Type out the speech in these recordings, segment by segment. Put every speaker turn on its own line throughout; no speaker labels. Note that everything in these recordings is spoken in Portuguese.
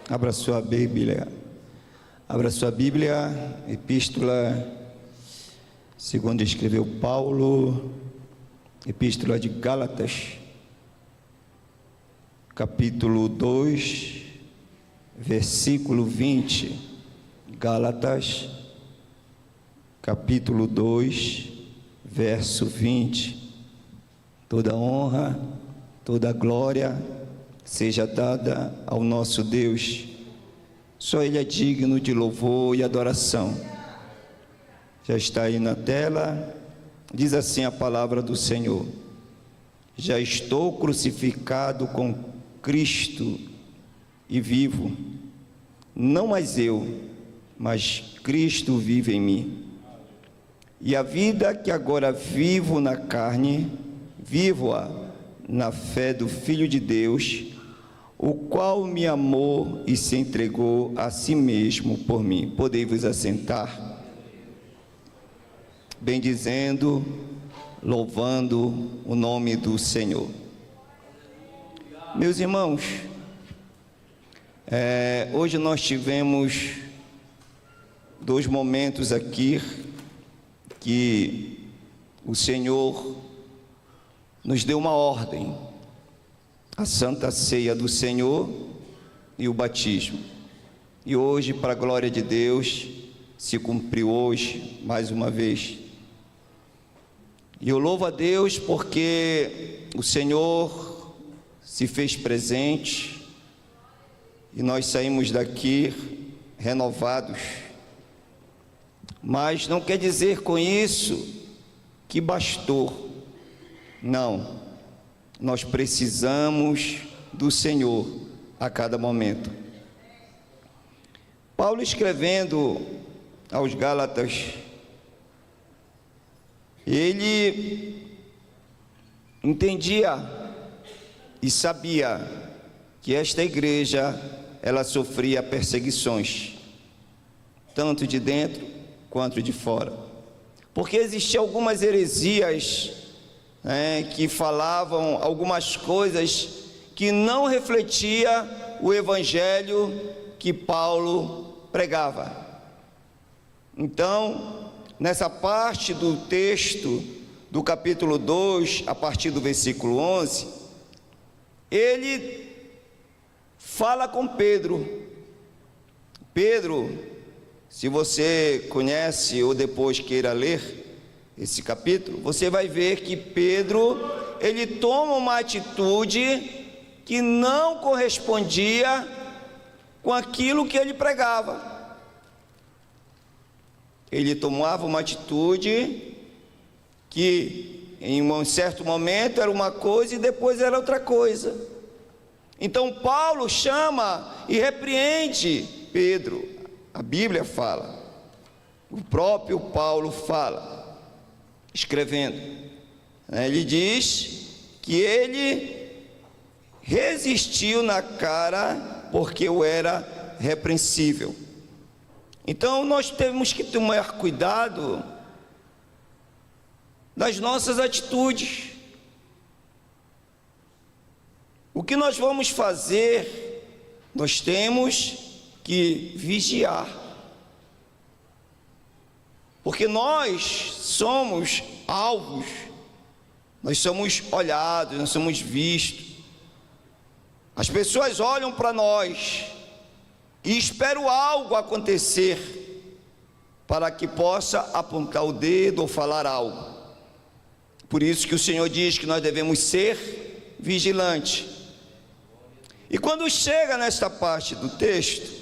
Abra sua Bíblia. Abra sua Bíblia, epístola, segundo escreveu Paulo, epístola de Gálatas, capítulo 2, versículo 20. Gálatas, capítulo 2, verso 20. Toda honra, toda glória seja dada ao nosso Deus. Só Ele é digno de louvor e adoração. Já está aí na tela. Diz assim a palavra do Senhor: já estou crucificado com Cristo e vivo, não mais eu, mas Cristo vive em mim. E a vida que agora vivo na carne, vivo-a na fé do Filho de Deus, o qual me amou e se entregou a si mesmo por mim. Podei-vos assentar, bendizendo, louvando o nome do Senhor. Meus irmãos, hoje nós tivemos dois momentos aqui que o Senhor nos deu uma ordem: a Santa Ceia do Senhor e o batismo. E hoje, para a glória de Deus, se cumpriu hoje, mais uma vez. E eu louvo a Deus porque o Senhor se fez presente e nós saímos daqui renovados. Mas não quer dizer com isso que bastou. Não. Nós precisamos do Senhor a cada momento. Paulo, escrevendo aos Gálatas, ele entendia e sabia que esta igreja, ela sofria perseguições, tanto de dentro quanto de fora, porque existiam algumas heresias, que falavam algumas coisas que não refletia o evangelho que Paulo pregava. Então, nessa parte do texto do capítulo 2, a partir do versículo 11, ele fala com Pedro. Pedro, se você conhece ou depois queira ler esse capítulo, você vai ver que Pedro, ele toma uma atitude que não correspondia com aquilo que ele pregava. Ele tomava uma atitude que em um certo momento era uma coisa e depois era outra coisa. Então Paulo chama e repreende Pedro. A Bíblia fala, o próprio Paulo fala, escrevendo, ele diz que ele resistiu na cara porque eu era repreensível. Então nós temos que tomar cuidado das nossas atitudes. O que nós vamos fazer, nós temos que vigiar, porque nós somos alvos, nós somos olhados, nós somos vistos. As pessoas olham para nós e esperam algo acontecer para que possa apontar o dedo ou falar algo. Por isso que o Senhor diz que nós devemos ser vigilantes. E quando chega nesta parte do texto,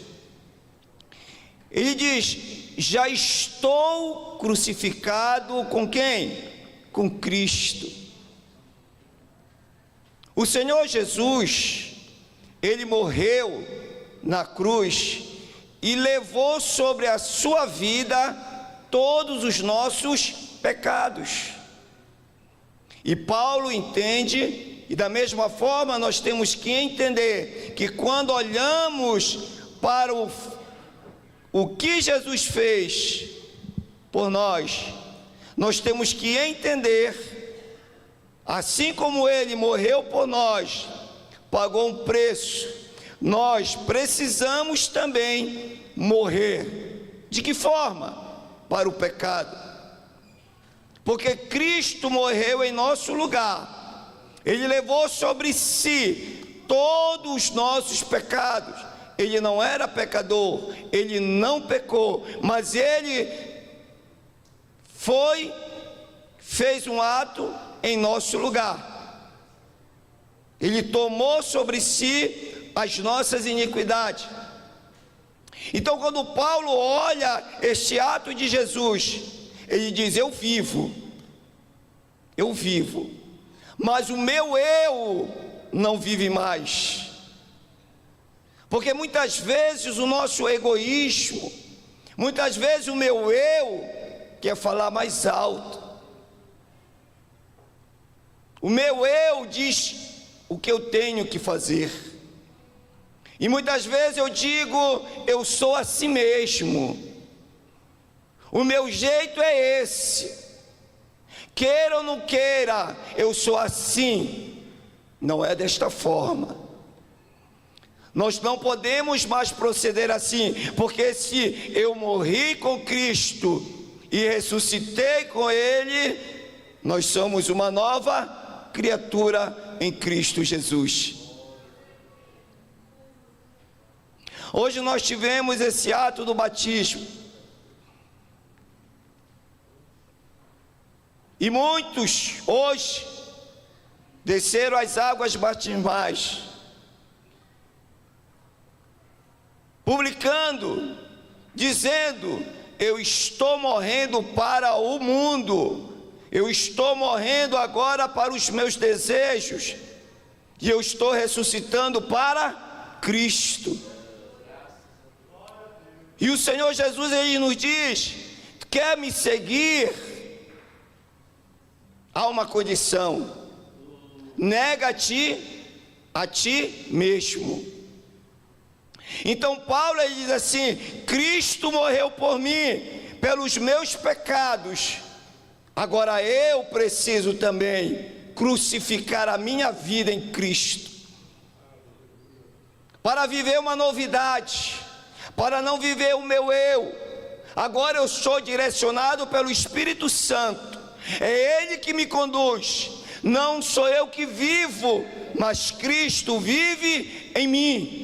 ele diz: já estou crucificado com quem? Com Cristo. O Senhor Jesus, ele morreu na cruz e levou sobre a sua vida todos os nossos pecados. E Paulo entende, e da mesma forma nós temos que entender que quando olhamos para o que Jesus fez por nós, nós temos que entender, assim como Ele morreu por nós, pagou um preço, nós precisamos também morrer. De que forma? Para o pecado. Porque Cristo morreu em nosso lugar. Ele levou sobre si todos os nossos pecados. Ele não era pecador, ele não pecou, mas ele fez um ato em nosso lugar. Ele tomou sobre si as nossas iniquidades. Então, quando Paulo olha este ato de Jesus, ele diz: eu vivo, mas o meu eu não vive mais. Porque muitas vezes o nosso egoísmo, muitas vezes o meu eu quer falar mais alto. O meu eu diz o que eu tenho que fazer. E muitas vezes eu digo: eu sou assim mesmo. O meu jeito é esse. Queira ou não queira, eu sou assim. Não é desta forma. Nós não podemos mais proceder assim, porque se eu morri com Cristo e ressuscitei com Ele, nós somos uma nova criatura em Cristo Jesus. Hoje nós tivemos esse ato do batismo, e muitos hoje desceram as águas batismais, publicando, dizendo: eu estou morrendo para o mundo, eu estou morrendo agora para os meus desejos, e eu estou ressuscitando para Cristo. E o Senhor Jesus, Ele nos diz: quer me seguir? Há uma condição: nega-te a ti mesmo. Então Paulo, ele diz assim: Cristo morreu por mim, pelos meus pecados, agora eu preciso também crucificar a minha vida em Cristo, para viver uma novidade, para não viver o meu eu. Agora eu sou direcionado pelo Espírito Santo, é Ele que me conduz, não sou eu que vivo, mas Cristo vive em mim.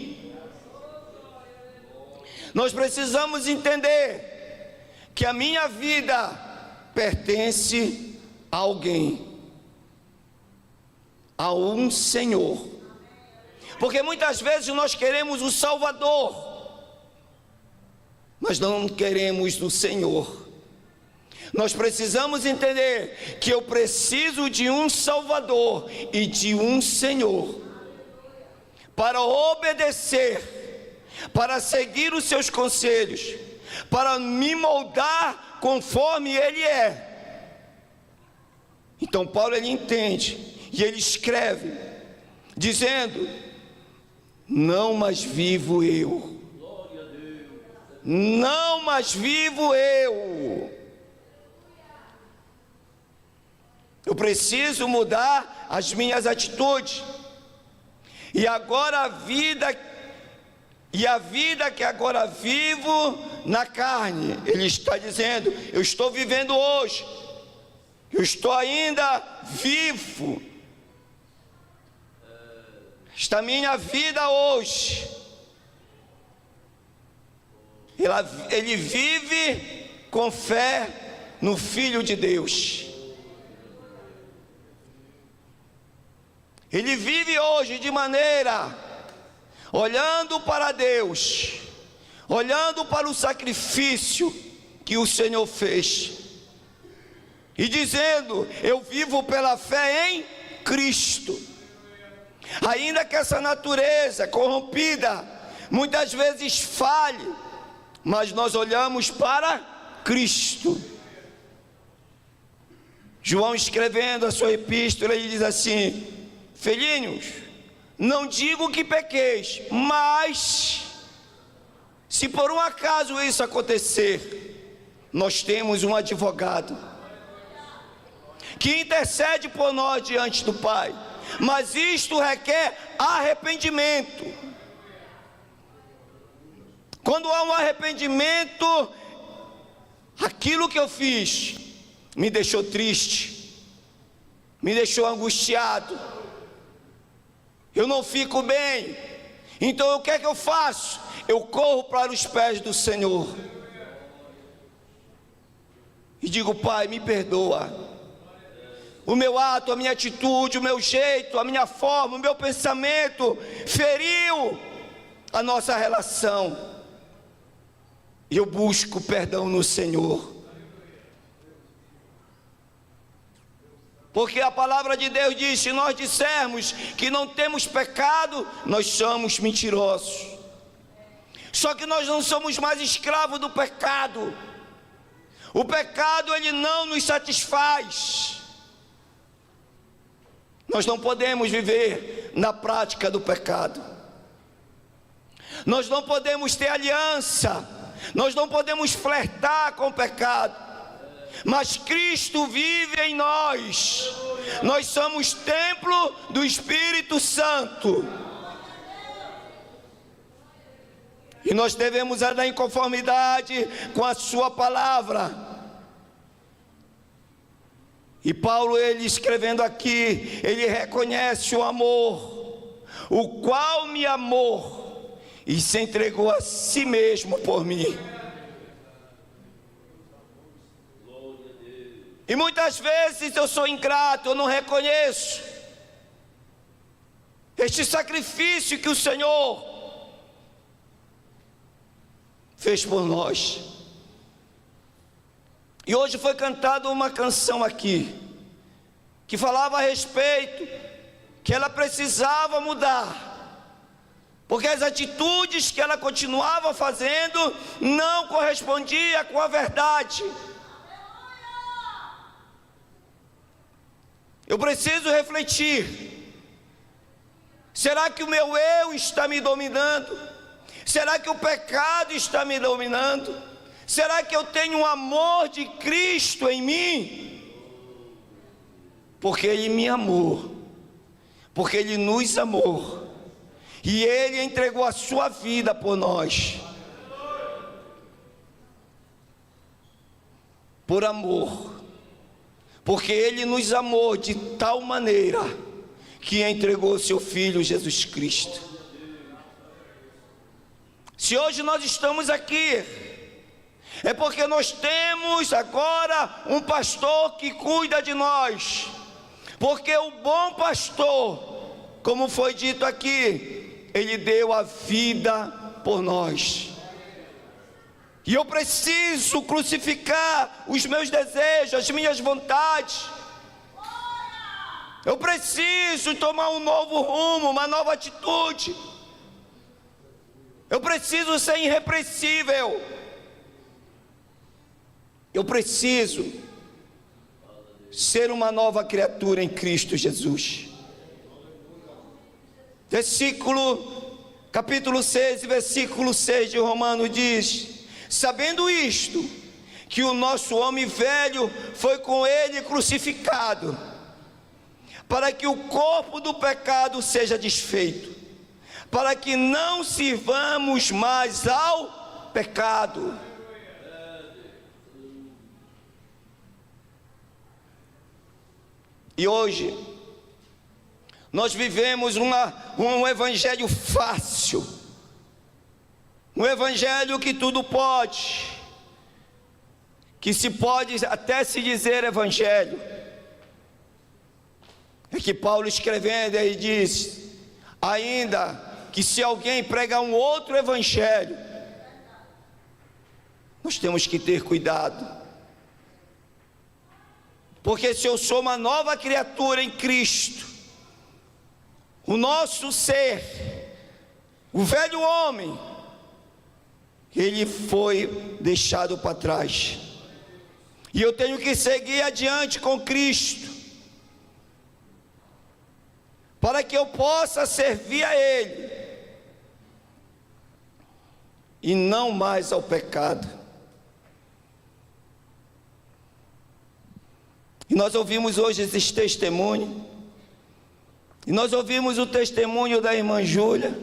Nós precisamos entender que a minha vida pertence a alguém, a um Senhor. Porque muitas vezes nós queremos o Salvador, mas não queremos o Senhor. Nós precisamos entender que eu preciso de um Salvador e de um Senhor para obedecer, para seguir os seus conselhos, para me moldar conforme Ele é. Então Paulo, ele entende, e ele escreve, dizendo: não mais vivo eu, não mais vivo eu. Eu preciso mudar as minhas atitudes, e agora a vida que agora vivo na carne, ele está dizendo: eu estou vivendo hoje, eu estou ainda vivo, esta minha vida hoje, ele vive com fé no Filho de Deus. Ele vive hoje de maneira, olhando para Deus, olhando para o sacrifício que o Senhor fez, e dizendo: eu vivo pela fé em Cristo. Ainda que essa natureza corrompida muitas vezes falhe, mas nós olhamos para Cristo. João, escrevendo a sua epístola, ele diz assim: filhinhos, não digo que pequeis, mas se por um acaso isso acontecer, nós temos um advogado que intercede por nós diante do Pai, mas isto requer arrependimento. Quando há um arrependimento, aquilo que eu fiz me deixou triste, me deixou angustiado, eu não fico bem. Então o que é que eu faço? Eu corro para os pés do Senhor e digo: Pai, me perdoa. O meu ato, a minha atitude, o meu jeito, a minha forma, o meu pensamento feriu a nossa relação. E eu busco perdão no Senhor. Porque a palavra de Deus diz: se nós dissermos que não temos pecado, nós somos mentirosos. Só que nós não somos mais escravos do pecado. O pecado, ele não nos satisfaz. Nós não podemos viver na prática do pecado. Nós não podemos ter aliança. Nós não podemos flertar com o pecado. Mas Cristo vive em nós. Nós somos templo do Espírito Santo. E nós devemos andar em conformidade com a sua palavra. E Paulo, ele escrevendo aqui, ele reconhece o amor, o qual me amou e se entregou a si mesmo por mim. E muitas vezes eu sou ingrato, eu não reconheço este sacrifício que o Senhor fez por nós. E hoje foi cantada uma canção aqui, que falava a respeito, que ela precisava mudar, porque as atitudes que ela continuava fazendo não correspondiam com a verdade. Eu preciso refletir: será que o meu eu está me dominando? Será que o pecado está me dominando? Será que eu tenho o amor de Cristo em mim? Porque Ele me amou, porque Ele nos amou, e Ele entregou a sua vida por nós, por amor, porque Ele nos amou de tal maneira que entregou seu Filho Jesus Cristo. Se hoje nós estamos aqui, é porque nós temos agora um pastor que cuida de nós. Porque o bom pastor, como foi dito aqui, ele deu a vida por nós. E eu preciso crucificar os meus desejos, as minhas vontades. Eu preciso tomar um novo rumo, uma nova atitude. Eu preciso ser irrepreensível. Eu preciso ser uma nova criatura em Cristo Jesus. Capítulo 6, versículo 6 de Romanos diz: sabendo isto, que o nosso homem velho foi com ele crucificado, para que o corpo do pecado seja desfeito, para que não sirvamos mais ao pecado. E hoje nós vivemos um evangelho fácil, um evangelho que tudo pode, que se pode até se dizer evangelho. É que Paulo escrevendo aí diz: ainda que se alguém pregar um outro evangelho, nós temos que ter cuidado. Porque se eu sou uma nova criatura em Cristo, o nosso ser, o velho homem, ele foi deixado para trás, e eu tenho que seguir adiante com Cristo, para que eu possa servir a Ele, e não mais ao pecado. E nós ouvimos hoje esses testemunhos, e nós ouvimos o testemunho da irmã Júlia,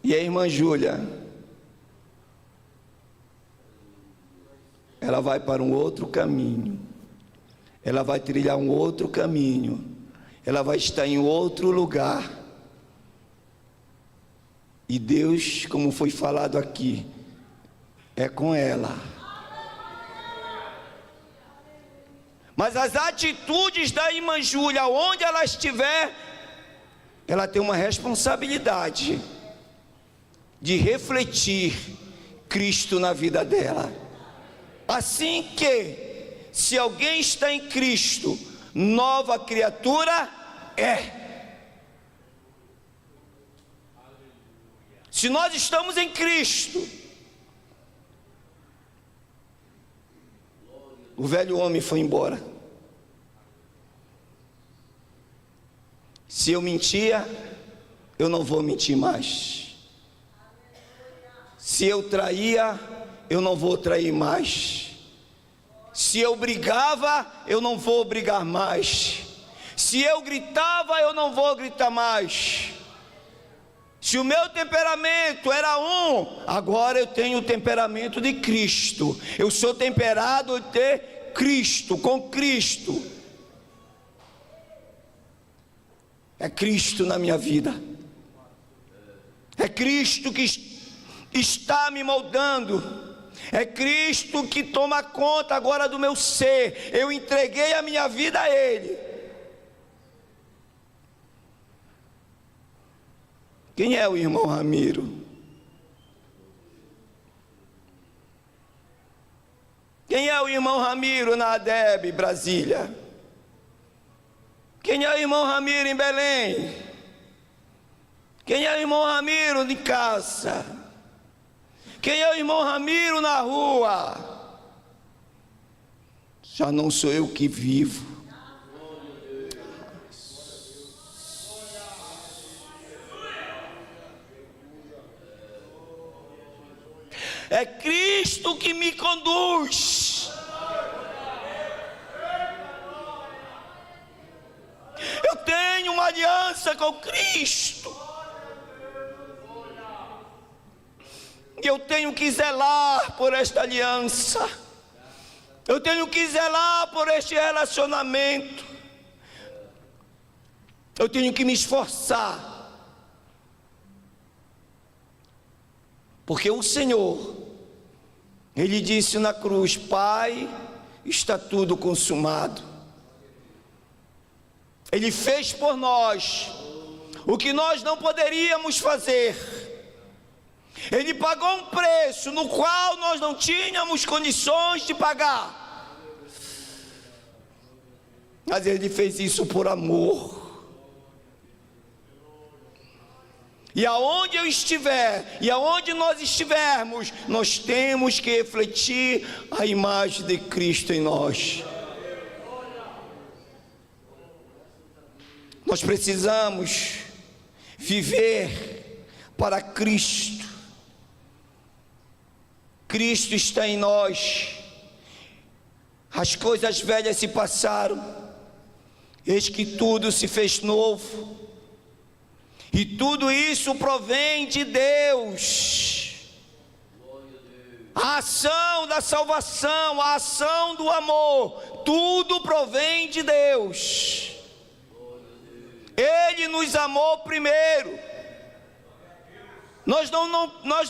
E a irmã Júlia, ela vai para um outro caminho, ela vai trilhar um outro caminho, ela vai estar em outro lugar. E Deus, como foi falado aqui, é com ela. Mas as atitudes da irmã Júlia, onde ela estiver, ela tem uma responsabilidade de refletir Cristo na vida dela. Assim que, se alguém está em Cristo, nova criatura é. Se nós estamos em Cristo, o velho homem foi embora. Se eu mentia, eu não vou mentir mais. Se eu traía, eu não vou trair mais. Se eu brigava, eu não vou brigar mais. Se eu gritava, eu não vou gritar mais. Se o meu temperamento era agora eu tenho o temperamento de Cristo. Eu sou temperado de Cristo, com Cristo. É Cristo na minha vida. É Cristo que está me moldando. É Cristo que toma conta agora do meu ser. Eu entreguei a minha vida a Ele. Quem é o irmão Ramiro? Quem é o irmão Ramiro na ADEB, Brasília? Quem é o irmão Ramiro em Belém? Quem é o irmão Ramiro em casa? Quem é o irmão Ramiro na rua? Já não sou eu que vivo. É Cristo que me conduz. Eu tenho uma aliança com Cristo. E eu tenho que zelar por esta aliança. Eu tenho que zelar por este relacionamento. Eu tenho que me esforçar. Porque o Senhor, Ele disse na cruz: Pai, está tudo consumado. Ele fez por nós o que nós não poderíamos fazer. Ele pagou um preço no qual nós não tínhamos condições de pagar. Mas Ele fez isso por amor. E aonde eu estiver, e aonde nós estivermos, nós temos que refletir a imagem de Cristo em nós. Nós precisamos viver para Cristo. Cristo está em nós. As coisas velhas se passaram, eis que tudo se fez novo. E tudo isso provém de Deus. A ação da salvação, a ação do amor, tudo provém de Deus. Ele nos amou primeiro. Nós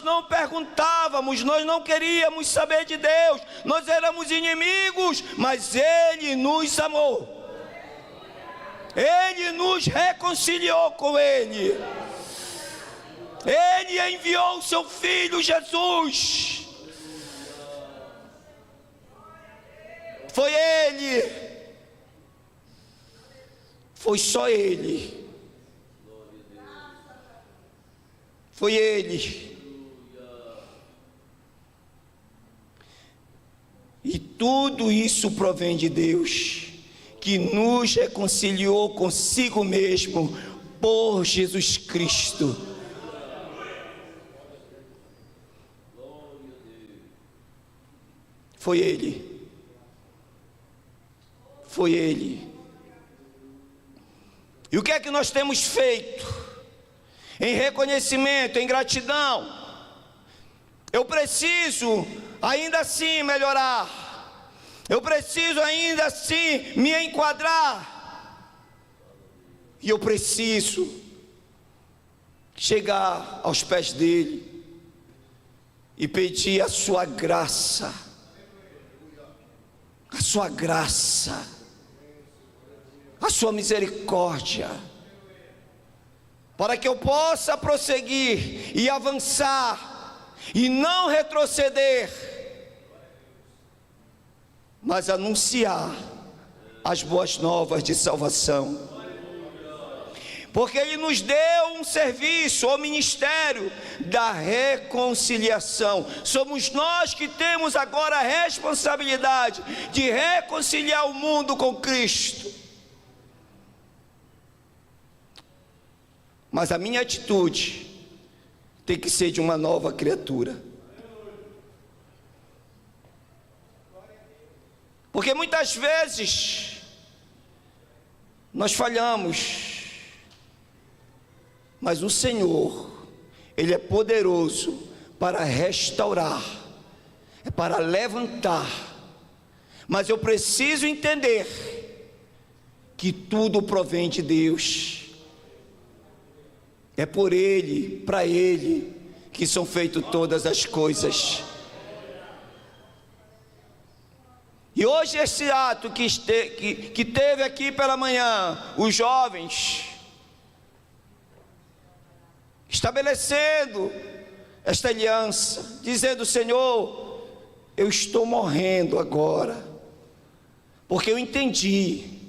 não perguntávamos, nós não queríamos saber de Deus, nós éramos inimigos, mas Ele nos amou. Ele nos reconciliou com Ele. Ele enviou o seu Filho Jesus. Foi Ele. Foi só Ele. Foi Ele. E tudo isso provém de Deus, que nos reconciliou consigo mesmo por Jesus Cristo. Foi Ele. Foi Ele. E o que é que nós temos feito? em reconhecimento, em gratidão. Eu preciso ainda assim melhorar. Eu preciso ainda assim me enquadrar. E eu preciso chegar aos pés dele e pedir a sua graça. A sua graça, a sua misericórdia, para que eu possa prosseguir e avançar e não retroceder, mas anunciar as boas novas de salvação. Porque Ele nos deu um serviço, o ministério da reconciliação. Somos nós que temos agora a responsabilidade de reconciliar o mundo com Cristo. Mas a minha atitude tem que ser de uma nova criatura. Porque muitas vezes nós falhamos, mas o Senhor, Ele é poderoso para restaurar, é para levantar. Mas eu preciso entender que tudo provém de Deus. É por Ele, para Ele, que são feitas todas as coisas. E hoje esse ato que teve aqui pela manhã, os jovens, estabelecendo esta aliança, dizendo: Senhor, eu estou morrendo agora, porque eu entendi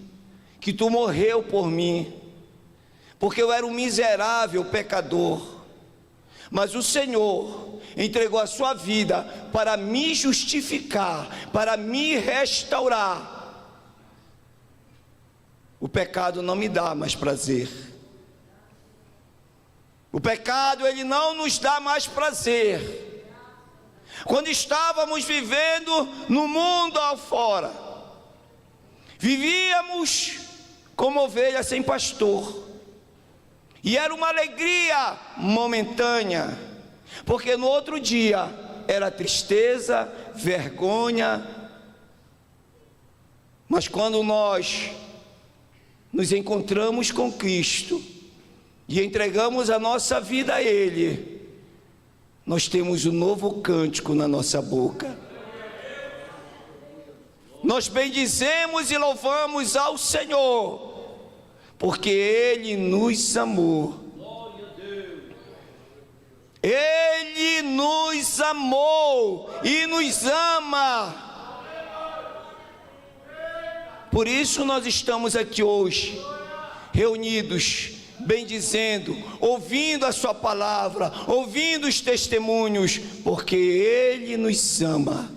que Tu morreu por mim, porque eu era um miserável pecador, mas o Senhor entregou a sua vida para me justificar, para me restaurar. O pecado não me dá mais prazer. O pecado, ele não nos dá mais prazer. Quando estávamos vivendo no mundo ao fora, vivíamos como ovelhas sem pastor, e era uma alegria momentânea, porque no outro dia era tristeza, vergonha. Mas quando nós nos encontramos com Cristo e entregamos a nossa vida a Ele, nós temos um novo cântico na nossa boca. Nós bendizemos e louvamos ao Senhor, porque Ele nos amou. Ele nos amou e nos ama. Por isso nós estamos aqui hoje, reunidos, bendizendo, ouvindo a sua palavra, ouvindo os testemunhos, porque Ele nos ama.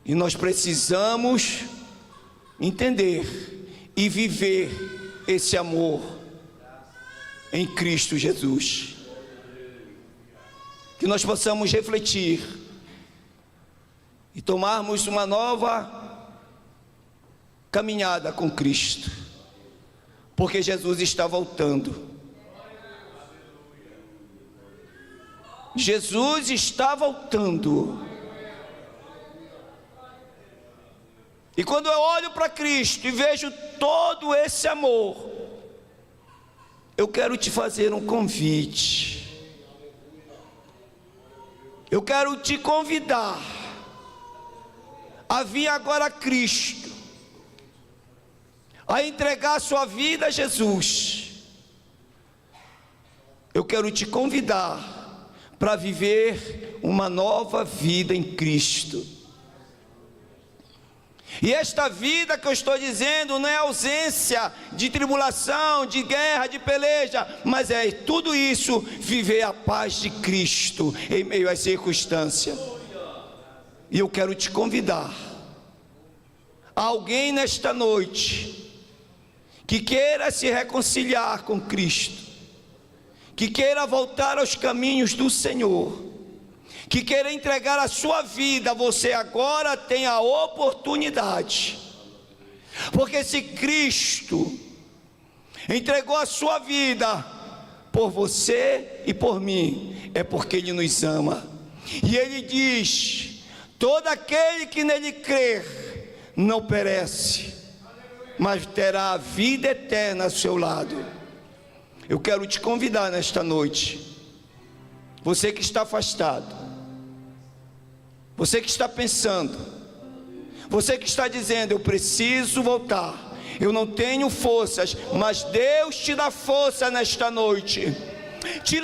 E nós precisamos entender e viver esse amor em Cristo Jesus. Que nós possamos refletir e tomarmos uma nova caminhada com Cristo, porque Jesus está voltando. Jesus está voltando. E quando eu olho para Cristo e vejo todo esse amor, eu quero te fazer um convite. Eu quero te convidar a vir agora a Cristo, a entregar a sua vida a Jesus. Eu quero te convidar para viver uma nova vida em Cristo. E esta vida que eu estou dizendo não é ausência de tribulação, de guerra, de peleja, mas é tudo isso, viver a paz de Cristo em meio às circunstâncias. E eu quero te convidar, alguém nesta noite que queira se reconciliar com Cristo, que queira voltar aos caminhos do Senhor, que queira entregar a sua vida, você agora tem a oportunidade. Porque se Cristo entregou a sua vida por você e por mim, é porque Ele nos ama. E Ele diz: todo aquele que nele crer não perece, mas terá a vida eterna ao seu lado. Eu quero te convidar nesta noite, você que está afastado, você que está pensando, você que está dizendo: eu preciso voltar, eu não tenho forças, mas Deus te dá força nesta noite. Te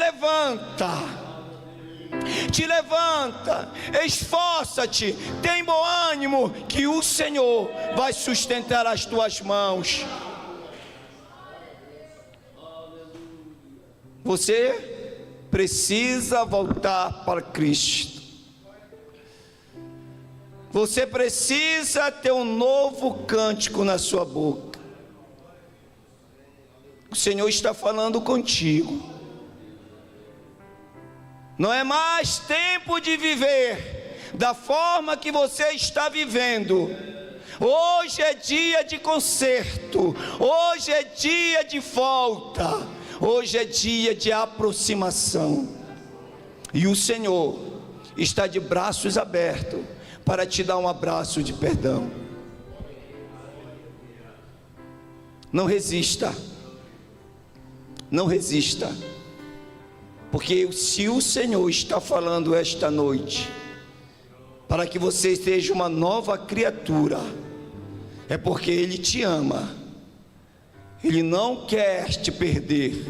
levanta, esforça-te, tem bom ânimo, que o Senhor vai sustentar as tuas mãos. Você precisa voltar para Cristo. Você precisa ter um novo cântico na sua boca. O Senhor está falando contigo. Não é mais tempo de viver da forma que você está vivendo. Hoje é dia de conserto, hoje é dia de volta, hoje é dia de aproximação. E o Senhor está de braços abertos para te dar um abraço de perdão. Não resista, não resista. Porque se o Senhor está falando esta noite para que você seja uma nova criatura, é porque Ele te ama. Ele não quer te perder.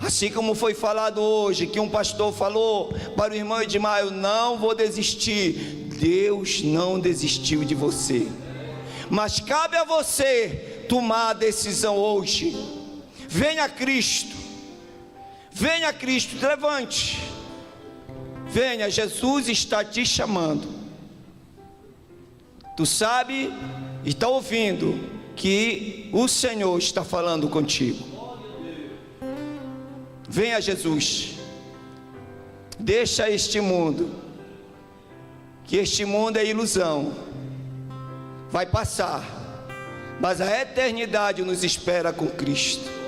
Assim como foi falado hoje, que um pastor falou para o irmão Edmar: eu não vou desistir. Deus não desistiu de você, mas cabe a você tomar a decisão hoje. Venha a Cristo. Venha a Cristo, levante. Venha, Jesus está te chamando. Tu sabe e está ouvindo que o Senhor está falando contigo. Venha, Jesus. Deixa este mundo, que este mundo é ilusão, vai passar, mas a eternidade nos espera com Cristo.